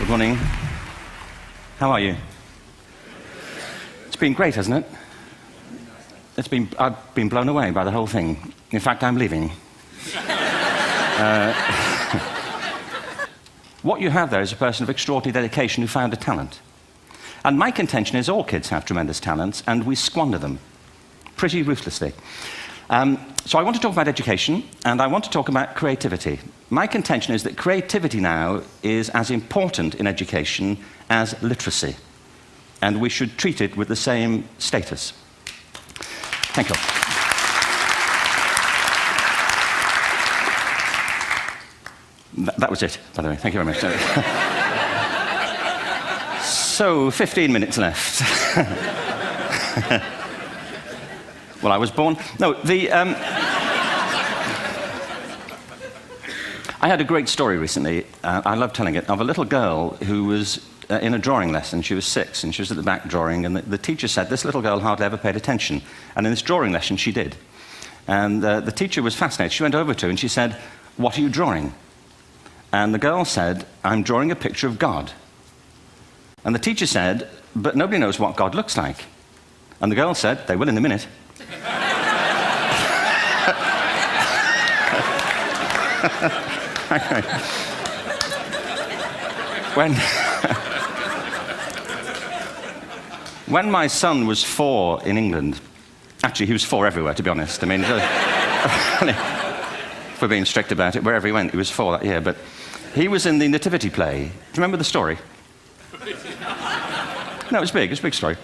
Good morning. How are you? It's been great, hasn't it? I've been blown away by the whole thing. In fact, I'm leaving. What you have there is a person of extraordinary dedication who found a talent. And my contention is all kids have tremendous talents, and we squander them pretty ruthlessly. So I want to talk about education, and I want to talk about creativity. My contention is that creativity now is as important in education as literacy, and we should treat it with the same status. Thank you. That was it, by the way. Thank you very much. So, 15 minutes left. Well, I was born... No, I had a great story recently, I love telling it, of a little girl who was in a drawing lesson. She was 6, and she was at the back drawing, and the teacher said, this little girl hardly ever paid attention. And in this drawing lesson, she did. And the teacher was fascinated. She went over to her, and she said, what are you drawing? And the girl said, I'm drawing a picture of God. And the teacher said, but nobody knows what God looks like. And the girl said, they will in a minute. When my son was 4 in England, actually he was 4 everywhere, to be honest. I mean, if we're being strict about it, wherever he went, he was 4 that year. But he was in the Nativity play. Do you remember the story? No, it was big. It was a big story.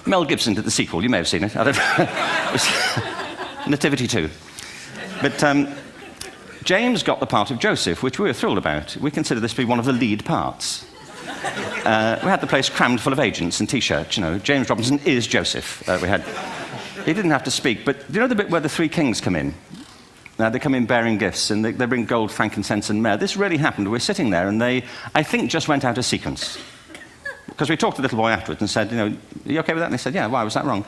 Mel Gibson did the sequel. You may have seen it. I don't know. It was Nativity 2. But James got the part of Joseph, which we were thrilled about. We consider this to be one of the lead parts. We had the place crammed full of agents and T-shirts, you know. James Robinson is Joseph. He didn't have to speak, but do you know the bit where the 3 kings come in? They come in bearing gifts, and they bring gold, frankincense, and myrrh. This really happened. We're sitting there, and they, I think, just went out of sequence. Because we talked to the little boy afterwards and said, you know, are you okay with that? And they said, yeah, why was that wrong?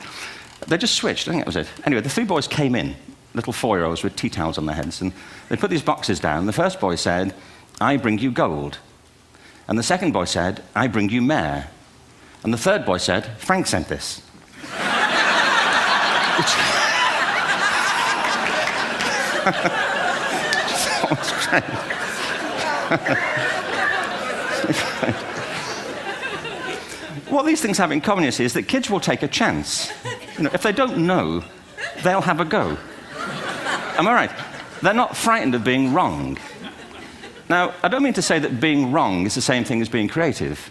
They just switched. I think that was it. Anyway, the 3 boys came in, little 4-year-olds with tea towels on their heads, and they put these boxes down. The first boy said, I bring you gold. And the second boy said, I bring you myrrh. And the third boy said, Frank sent this. What these things have in common is that kids will take a chance. You know, if they don't know, they'll have a go. Am I right? They're not frightened of being wrong. Now, I don't mean to say that being wrong is the same thing as being creative.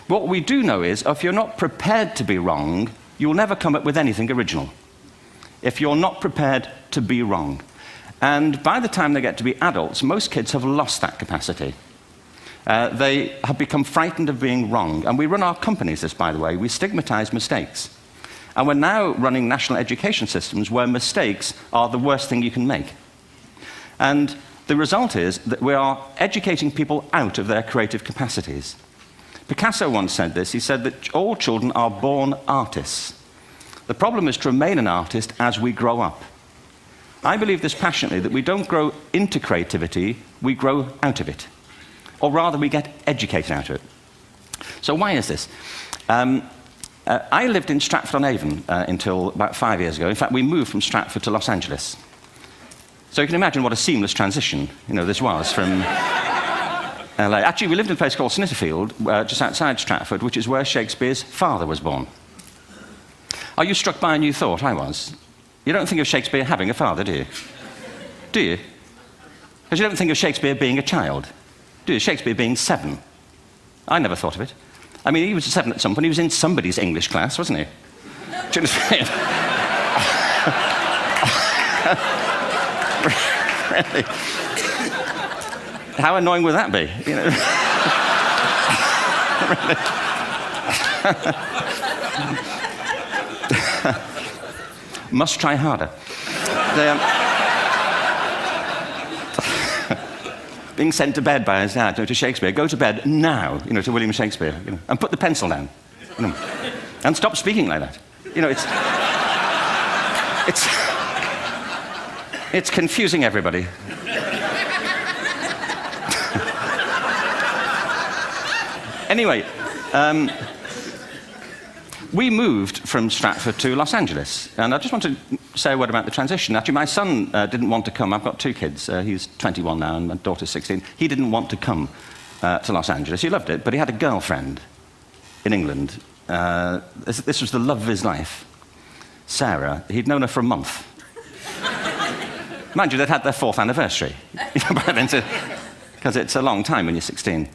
What we do know is, if you're not prepared to be wrong, you'll never come up with anything original. If you're not prepared to be wrong. And by the time they get to be adults, most kids have lost that capacity. They have become frightened of being wrong. And we run our companies this, by the way. We stigmatize mistakes. And we're now running national education systems where mistakes are the worst thing you can make. And the result is that we are educating people out of their creative capacities. Picasso once said this. He said that all children are born artists. The problem is to remain an artist as we grow up. I believe this passionately, that we don't grow into creativity, we grow out of it. Or rather, we get educated out of it. So why is this? I lived in Stratford-on-Avon until about 5 years ago. In fact, we moved from Stratford to Los Angeles. So you can imagine what a seamless transition, you know, this was from LA. Actually, we lived in a place called Snitterfield, just outside Stratford, which is where Shakespeare's father was born. Are you struck by a new thought? I was. You don't think of Shakespeare having a father, do you? Do you? Because you don't think of Shakespeare being a child. Do you? Shakespeare being 7. I never thought of it. I mean, he was 7 at some point. He was in somebody's English class, wasn't he? Do you understand? Really? How annoying would that be? You know? Must try harder. Being sent to bed by his dad, to Shakespeare, go to bed now, to William Shakespeare, and put the pencil down, and stop speaking like that. It's confusing everybody. Anyway, we moved from Stratford to Los Angeles, and I just want to say a word about the transition. Actually, my son didn't want to come. I've got two kids. He's 21 now, and my daughter's 16. He didn't want to come to Los Angeles. He loved it, but he had a girlfriend in England. This was the love of his life, Sarah. He'd known her for a month. Mind you, they'd had their 4th anniversary, because it's a long time when you're 16.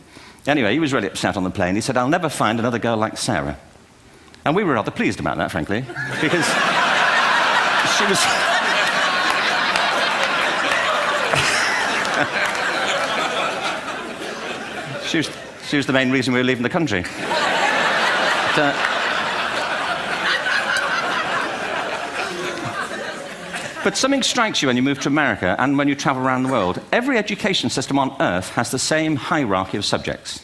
Anyway, he was really upset on the plane. He said, "I'll never find another girl like Sarah." And we were rather pleased about that, frankly, because she was the main reason we were leaving the country. But something strikes you when you move to America and when you travel around the world. Every education system on Earth has the same hierarchy of subjects.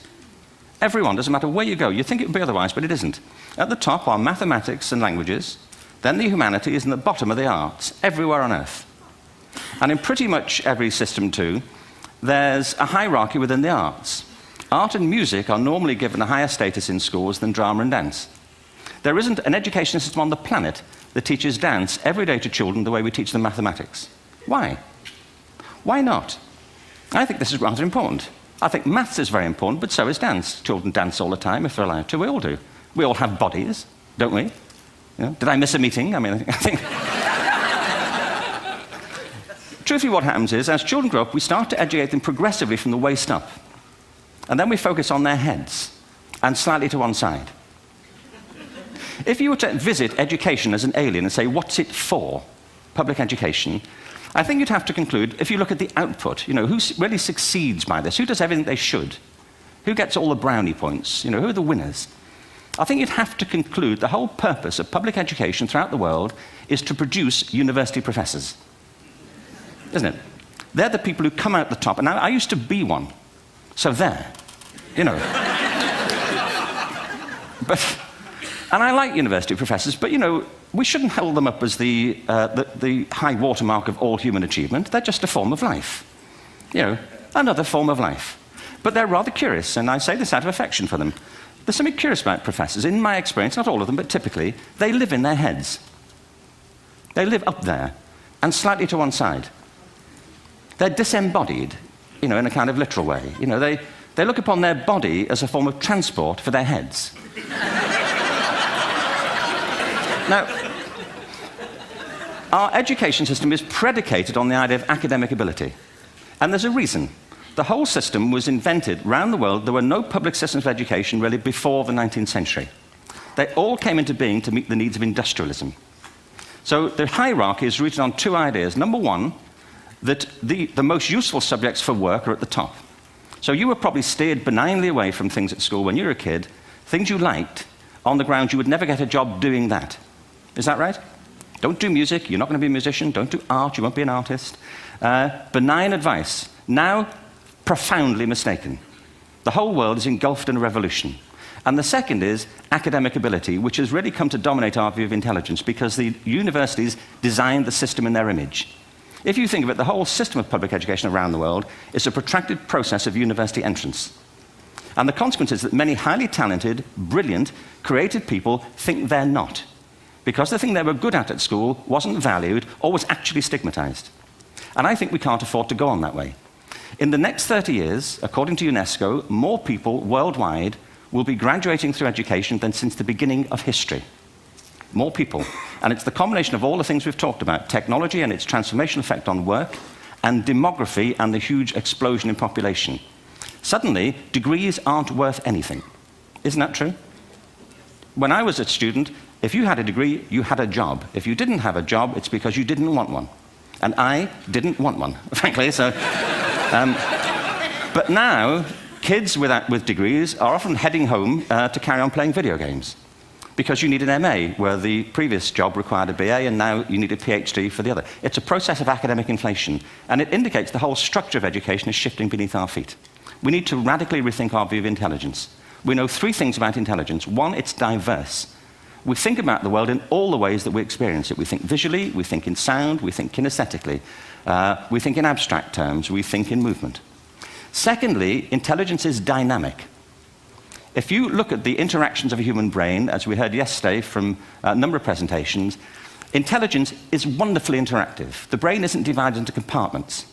Everyone, doesn't matter where you go. You think it would be otherwise, but it isn't. At the top are mathematics and languages, then the humanities, and at the bottom are the arts, everywhere on Earth. And in pretty much every system, too, there's a hierarchy within the arts. Art and music are normally given a higher status in schools than drama and dance. There isn't an education system on the planet that teaches dance every day to children the way we teach them mathematics. Why? Why not? I think this is rather important. I think maths is very important, but so is dance. Children dance all the time if they're allowed to. We all do. We all have bodies, don't we? You know, did I miss a meeting? I mean, I think... Truthfully, what happens is, as children grow up, we start to educate them progressively from the waist up. And then we focus on their heads, and slightly to one side. If you were to visit education as an alien and say, what's it for, public education, I think you'd have to conclude, if you look at the output, you know, who really succeeds by this? Who does everything they should? Who gets all the brownie points? You know, who are the winners? I think you'd have to conclude the whole purpose of public education throughout the world is to produce university professors. Isn't it? They're the people who come out the top. And I used to be one. So there, you know. And I like university professors, but, you know, we shouldn't hold them up as the high watermark of all human achievement. They're just a form of life. You know, another form of life. But they're rather curious, and I say this out of affection for them. There's something curious about professors. In my experience, not all of them, but typically, they live in their heads. They live up there, and slightly to one side. They're disembodied, you know, in a kind of literal way. You know, they look upon their body as a form of transport for their heads. Now, our education system is predicated on the idea of academic ability. And there's a reason. The whole system was invented around the world. There were no public systems of education really before the 19th century. They all came into being to meet the needs of industrialism. So the hierarchy is rooted on two ideas. Number one, that the most useful subjects for work are at the top. So you were probably steered benignly away from things at school when you were a kid, things you liked, on the grounds you would never get a job doing that. Is that right? Don't do music, you're not going to be a musician. Don't do art, you won't be an artist. Benign advice. Now, profoundly mistaken. The whole world is engulfed in a revolution. And the second is academic ability, which has really come to dominate our view of intelligence because the universities designed the system in their image. If you think of it, the whole system of public education around the world is a protracted process of university entrance. And the consequence is that many highly talented, brilliant, creative people think they're not, because the thing they were good at school wasn't valued or was actually stigmatized. And I think we can't afford to go on that way. In the next 30 years, according to UNESCO, more people worldwide will be graduating through education than since the beginning of history. More people. And it's the combination of all the things we've talked about, technology and its transformational effect on work, and demography and the huge explosion in population. Suddenly, degrees aren't worth anything. Isn't that true? When I was a student, if you had a degree, you had a job. If you didn't have a job, it's because you didn't want one. And I didn't want one, frankly. So, but now, kids with degrees are often heading home to carry on playing video games. Because you need an MA, where the previous job required a BA, and now you need a PhD for the other. It's a process of academic inflation, and it indicates the whole structure of education is shifting beneath our feet. We need to radically rethink our view of intelligence. We know three things about intelligence. One, it's diverse. We think about the world in all the ways that we experience it. We think visually, we think in sound, we think kinesthetically, we think in abstract terms, we think in movement. Secondly, intelligence is dynamic. If you look at the interactions of a human brain, as we heard yesterday from a number of presentations, intelligence is wonderfully interactive. The brain isn't divided into compartments.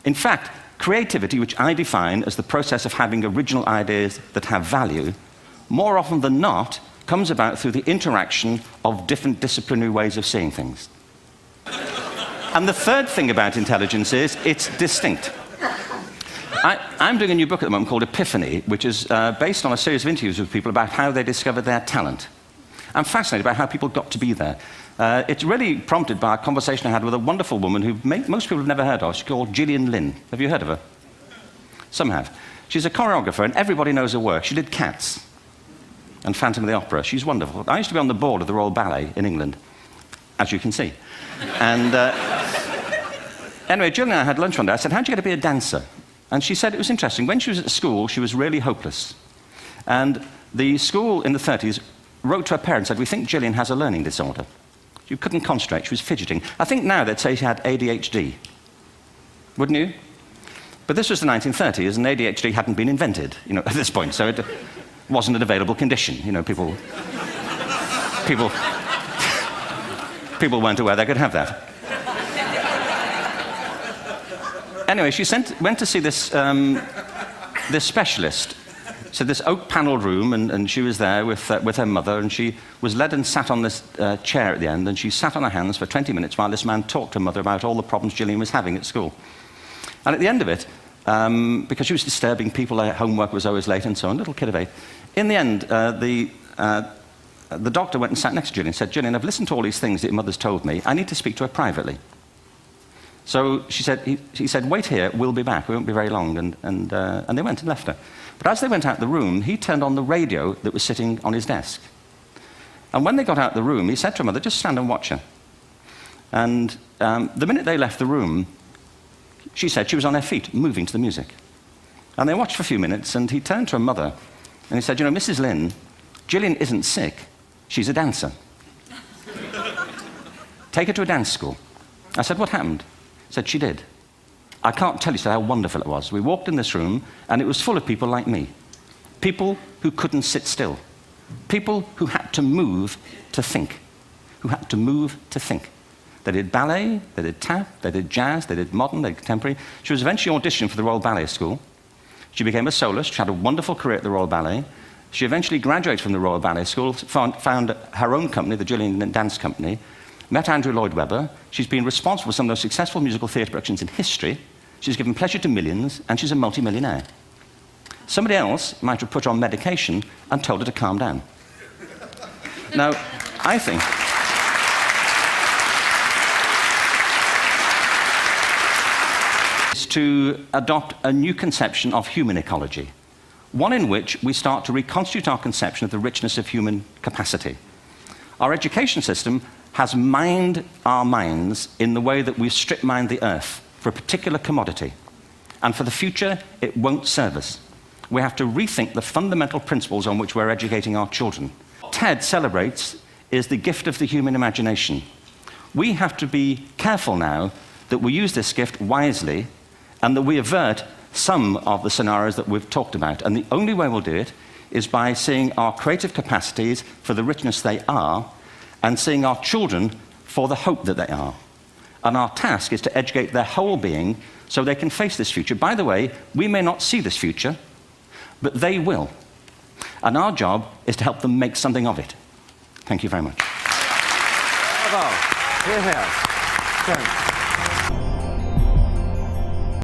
In fact, creativity, which I define as the process of having original ideas that have value, more often than not, comes about through the interaction of different disciplinary ways of seeing things. And the third thing about intelligence is it's distinct. I'm doing a new book at the moment called Epiphany, which is based on a series of interviews with people about how they discovered their talent. I'm fascinated by how people got to be there. It's really prompted by a conversation I had with a wonderful woman who most people have never heard of. She's called Gillian Lynn. Have you heard of her? Some have. She's a choreographer, and everybody knows her work. She did Cats and Phantom of the Opera. She's wonderful. I used to be on the board of the Royal Ballet in England, as you can see. And anyway, Gillian and I had lunch one day. I said, how'd you get to be a dancer? And she said it was interesting. When she was at school, she was really hopeless. And the school in the 30s wrote to her parents and said, we think Gillian has a learning disorder. She couldn't concentrate, she was fidgeting. I think now they'd say she had ADHD. Wouldn't you? But this was the 1930s, and ADHD hadn't been invented, at this point, so it wasn't an available condition. People weren't aware they could have that. Anyway, she went to see this specialist. So this oak-panelled room, and she was there with her mother, and she was led and sat on this chair at the end, and she sat on her hands for 20 minutes while this man talked to her mother about all the problems Gillian was having at school. And at the end of it, because she was disturbing people, her homework was always late and so on, little kid of 8, in the end, the doctor went and sat next to Gillian and said, Gillian, I've listened to all these things that your mother's told me. I need to speak to her privately. So he said, wait here, we'll be back. We won't be very long. And they went and left her. But as they went out the room, he turned on the radio that was sitting on his desk. And when they got out the room, he said to her mother, just stand and watch her. And the minute they left the room, she said she was on her feet, moving to the music. And they watched for a few minutes, and he turned to her mother, and he said, Mrs. Lynn, Gillian isn't sick. She's a dancer. Take her to a dance school. I said, what happened? He said, she did. I can't tell you how wonderful it was. We walked in this room, and it was full of people like me. People who couldn't sit still. People who had to move to think. Who had to move to think. They did ballet, they did tap, they did jazz, they did modern, they did contemporary. She was eventually auditioned for the Royal Ballet School. She became a soloist. She had a wonderful career at the Royal Ballet. She eventually graduated from the Royal Ballet School, found her own company, the Gillian Dance Company, met Andrew Lloyd Webber. She's been responsible for some of the most successful musical theatre productions in history. She's given pleasure to millions, and she's a multi-millionaire. Somebody else might have put her on medication and told her to calm down. Now, I think is to adopt a new conception of human ecology, one in which we start to reconstitute our conception of the richness of human capacity. Our education system has mined our minds in the way that we've strip-mined the earth for a particular commodity. And for the future, it won't serve us. We have to rethink the fundamental principles on which we're educating our children. What TED celebrates is the gift of the human imagination. We have to be careful now that we use this gift wisely and that we avert some of the scenarios that we've talked about. And the only way we'll do it is by seeing our creative capacities for the richness they are and seeing our children for the hope that they are. And our task is to educate their whole being so they can face this future. By the way, we may not see this future, but they will. And our job is to help them make something of it. Thank you very much. Bravo. Here, here. Thanks.